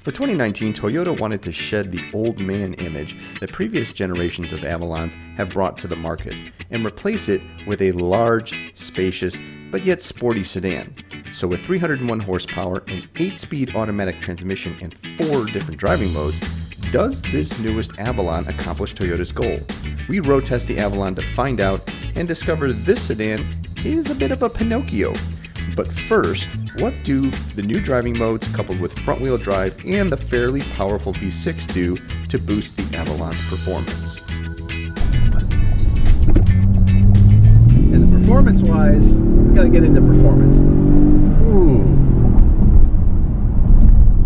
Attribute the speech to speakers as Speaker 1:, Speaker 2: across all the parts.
Speaker 1: For 2019, Toyota wanted to shed the old man image that previous generations of Avalons have brought to the market and replace it with a large, spacious, but yet sporty sedan. So with 301 horsepower, an 8-speed automatic transmission, and 4 different driving modes, does this newest Avalon accomplish Toyota's goal? We road test the Avalon to find out and discover this sedan is a bit of a Pinocchio. But first, what do the new driving modes coupled with front-wheel drive and the fairly powerful V6 do to boost the Avalon's performance?
Speaker 2: And the performance-wise, we gotta get into performance. Ooh.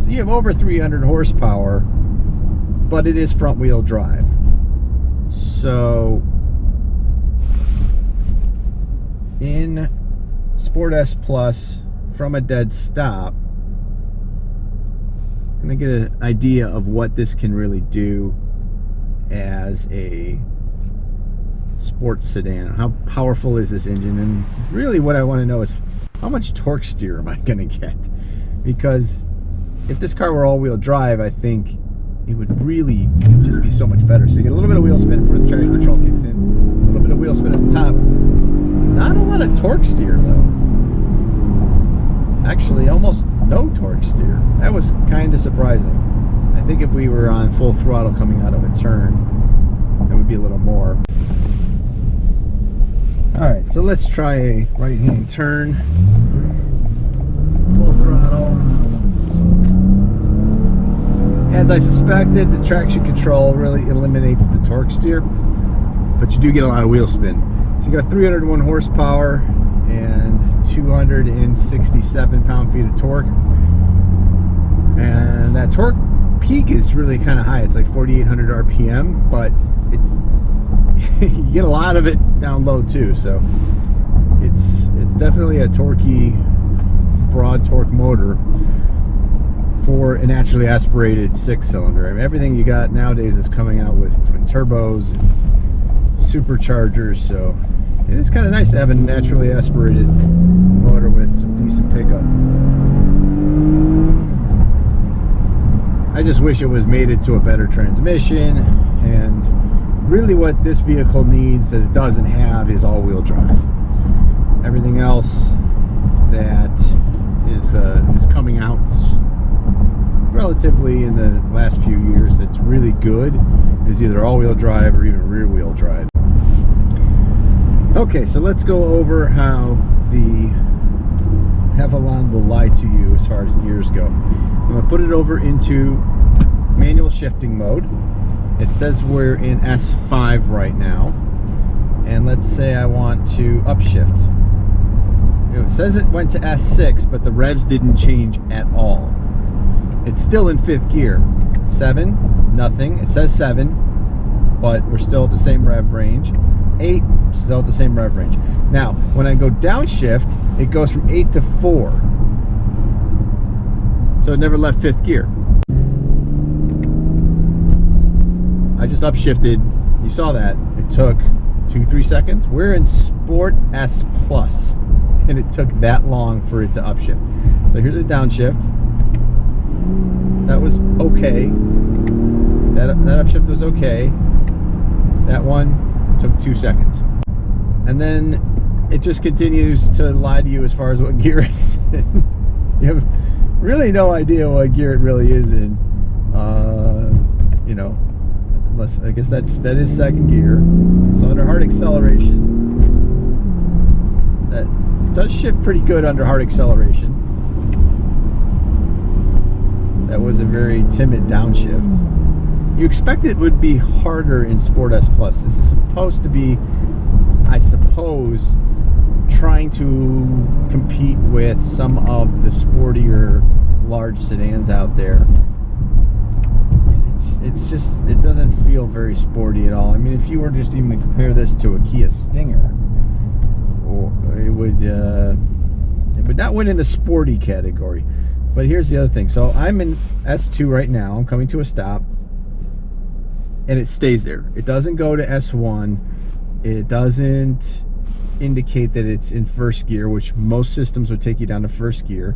Speaker 2: So you have over 300 horsepower, but it is front-wheel drive. So in Sport S Plus, from a dead stop, I'm gonna get an idea of what this can really do as a sports sedan. How powerful is this engine? And really what I want to know is how much torque steer am I gonna get? Because if this car were all-wheel drive, I think it would really just be so much better. So you get a little bit of wheel spin before the traction control kicks in, a little bit of wheel spin at the top. Not a lot of torque steer though. Actually, almost no torque steer. That was kind of surprising. I think if we were on full throttle coming out of a turn, it would be a little more. Alright, so let's try a right-hand turn. Full throttle. As I suspected, the traction control really eliminates the torque steer, but you do get a lot of wheel spin. So you got 301 horsepower and 267 pound-feet of torque. And that torque peak is really kind of high. It's like 4,800 RPM, but it's you get a lot of it down low too. So it's definitely a torquey, broad torque motor for a naturally aspirated 6-cylinder. I mean, everything you got nowadays is coming out with twin turbos and superchargers, so it is kind of nice to have a naturally aspirated motor with some decent pickup. I just wish it was mated to a better transmission, and really what this vehicle needs that it doesn't have is all-wheel drive. Everything else that is coming out relatively in the last few years that's really good is either all-wheel drive or even rear-wheel drive. Okay, so let's go over how the Avalon will lie to you as far as gears go. I'm going to put it over into manual shifting mode. It says we're in S5 right now, and let's say I want to upshift. It says it went to S6, but the revs didn't change at all. It's still in 5th gear. 7, nothing. It says 7, but we're still at the same rev range. 8, still at the same rev range. Now, when I go downshift, it goes from 8 to 4. So it never left 5th gear. I just upshifted. You saw that. It took 2-3 seconds. We're in Sport S Plus, and it took that long for it to upshift. So here's the downshift. That was okay. That upshift was okay. That one took 2 seconds. And then it just continues to lie to you as far as what gear it's in. You have really no idea what gear it really is in. You know, unless, I guess that is 2nd gear. So under hard acceleration, that does shift pretty good under hard acceleration. That was a very timid downshift. You expect it would be harder in Sport S Plus. This is supposed to be, I suppose, trying to compete with some of the sportier large sedans out there. It's just, it doesn't feel very sporty at all. I mean, if you were just even to compare this to a Kia Stinger, or it would not win in the sporty category. But here's the other thing. So I'm in S2 right now. I'm coming to a stop, and it stays there. It doesn't go to S1. It doesn't indicate that it's in 1st gear, which most systems would take you down to 1st gear.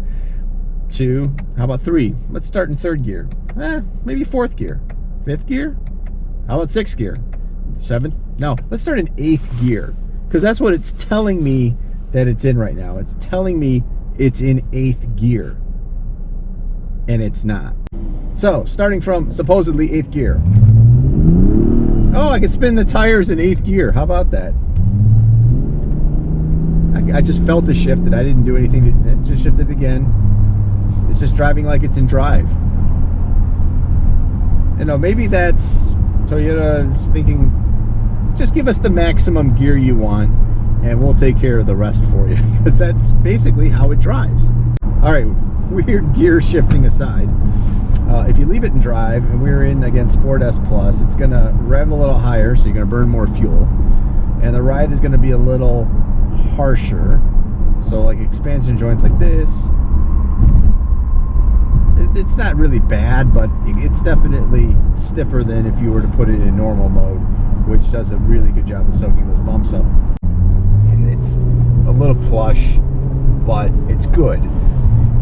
Speaker 2: 2, how about 3? Let's start in 3rd gear. Maybe 4th gear. 5th gear? How about 6th gear? 7th? No, let's start in 8th gear, because that's what it's telling me that it's in right now. It's telling me it's in 8th gear, and it's not. So, starting from supposedly 8th gear. Oh, I can spin the tires in 8th gear. How about that? I just felt it shifted. I didn't do anything. It just shifted again. It's just driving like it's in drive. You know, maybe that's Toyota's thinking, just give us the maximum gear you want, and we'll take care of the rest for you. Because that's basically how it drives. All right, weird gear shifting aside. If you leave it in drive, and we're in, again, Sport S Plus, it's going to rev a little higher, so you're going to burn more fuel. And the ride is going to be a little harsher. So like expansion joints like this, it's not really bad, but it's definitely stiffer than if you were to put it in normal mode, which does a really good job of soaking those bumps up. And it's a little plush, but it's good.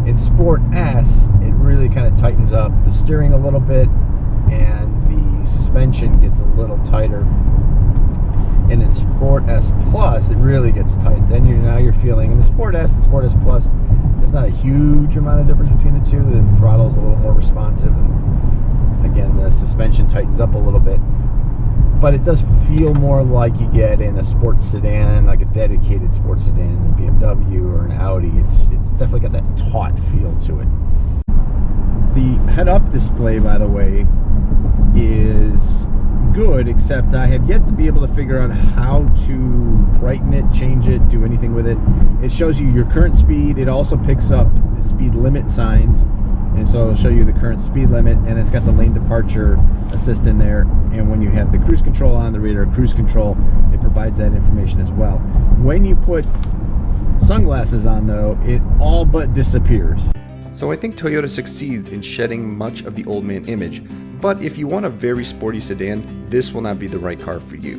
Speaker 2: In Sport S, it really kind of tightens up the steering a little bit, and the suspension gets a little tighter. And in Sport S Plus, it really gets tight. Then now you're feeling, in the Sport S and Sport S Plus, there's not a huge amount of difference between the two. The throttle's a little more responsive, and again, the suspension tightens up a little bit. But it does feel more like you get in a sports sedan, like a dedicated sports sedan, a BMW or an Audi. It's definitely got that taut feel to it. The head-up display, by the way, is good, except I have yet to be able to figure out how to brighten it, change it, do anything with it. It shows you your current speed. It also picks up the speed limit signs, and so it'll show you the current speed limit, and it's got the lane departure assist in there. And when you have the cruise control on, the radar cruise control, it provides that information as well. When you put sunglasses on, though, it all but disappears.
Speaker 1: So I think Toyota succeeds in shedding much of the old man image, but if you want a very sporty sedan, this will not be the right car for you.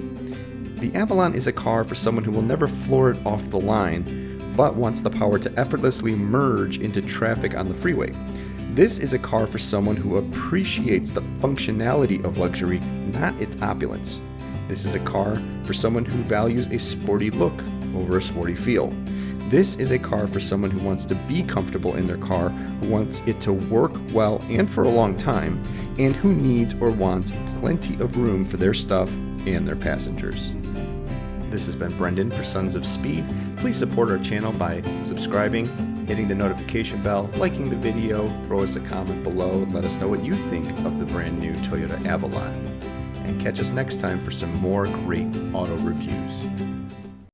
Speaker 1: The Avalon is a car for someone who will never floor it off the line, but wants the power to effortlessly merge into traffic on the freeway. This is a car for someone who appreciates the functionality of luxury, not its opulence. This is a car for someone who values a sporty look over a sporty feel. This is a car for someone who wants to be comfortable in their car, who wants it to work well and for a long time, and who needs or wants plenty of room for their stuff and their passengers. This has been Brendan for Sons of Speed. Please support our channel by subscribing, hitting the notification bell, liking the video, throw us a comment below, and let us know what you think of the brand new Toyota Avalon. And catch us next time for some more great auto reviews.